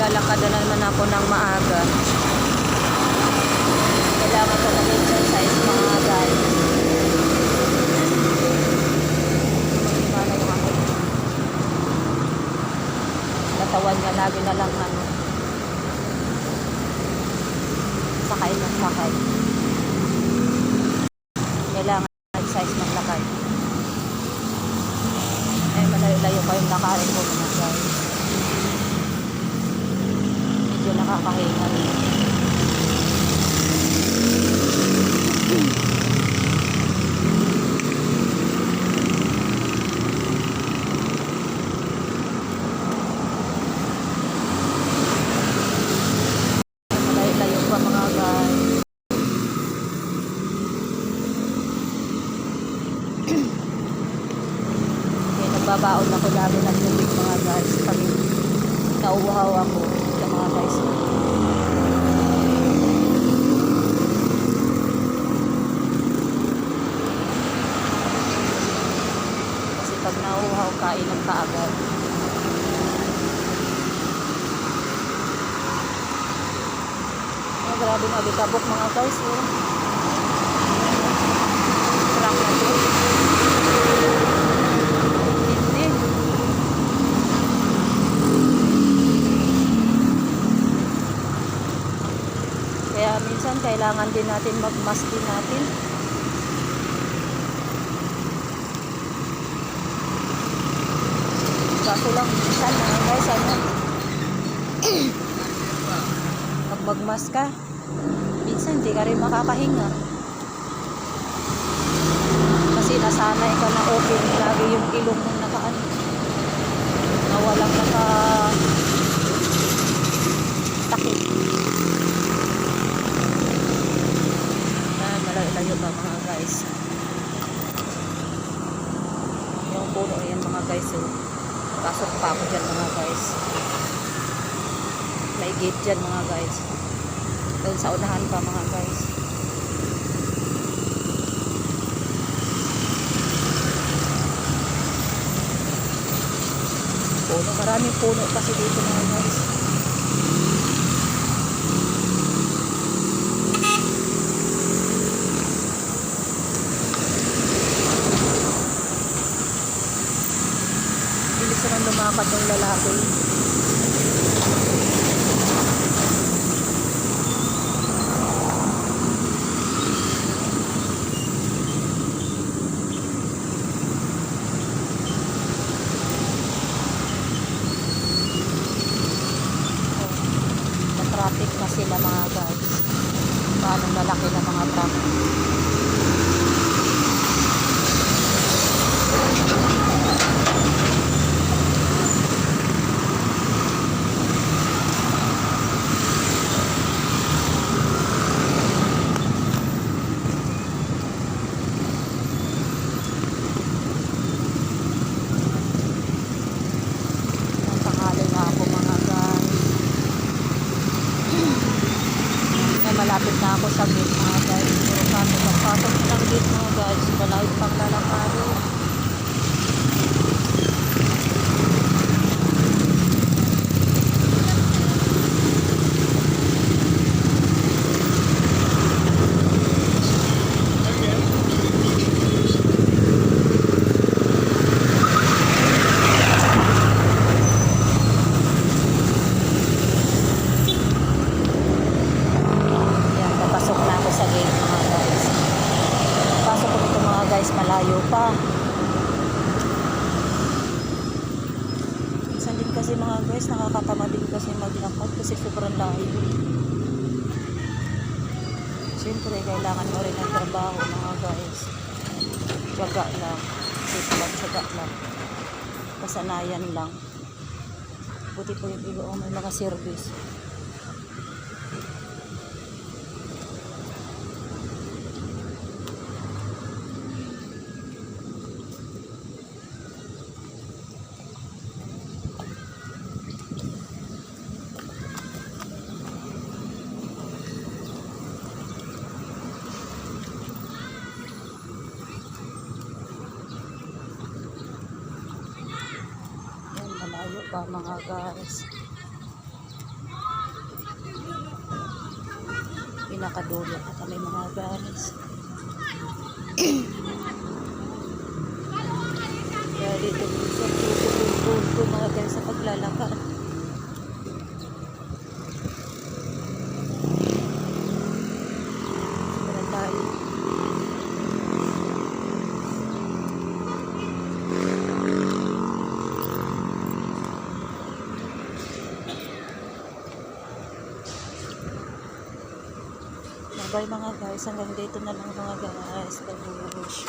Maglalakad na naman ako ng maaga. Kailangan ko mag-exercise mga guys. Magimana yung ako. Natawan niya lagi na lang sakay ng sakay. Kailangan exercise maglakad. Ay malayo-layo pa yung lakarin ko mga guys. Medyo nakakahinga rin. Malayo-layo pa mga guys. Babaon ako lagi ng tubig mga guys pag nauuhaw ako sa mga guys. Kasi pag nauuhaw kainom ka agad. Grabe na bitabok mga guys. Truck na to. Kaya minsan kailangan din natin mag-mask din natin. Kaso lang minsan mga guys pag mag-mask ka, minsan hindi ka rin makakahinga. Kasi nasanay ka na open lagi yung ilong mong na walang takip. Malayo ba mga guys? Yung puno yan mga guys. Pasok pa ako dyan mga guys. May gate dyan mga guys. Doon sa unahan pa mga guys. Puno, maraming puno kasi dito mga guys. Bilis naman lumakad ng lalaki. Traffic na sila mga guys. Paano lalaki na mga traffic. Malapit na ako sa gate mga guys. Pero pasok ng gate mga guys. Malayo pang lalakado. Malayo pa. Minsan din kasi mga guys, nakakatama din kasi maglakad kasi sobrang layo. Siyempre, kailangan mo rin ng trabaho mga guys. Tiyaga lang. Tiyaga lang. Kasanayan lang. Buti po yung iba may mga service. Malayo pa mga guys. pinakadulo na kami mga guys. Kaya dito sa tubo mga guys sa paglalakad. Sobrang tayo. Bye mga guys, hanggang dito na lang mga guys. Babush.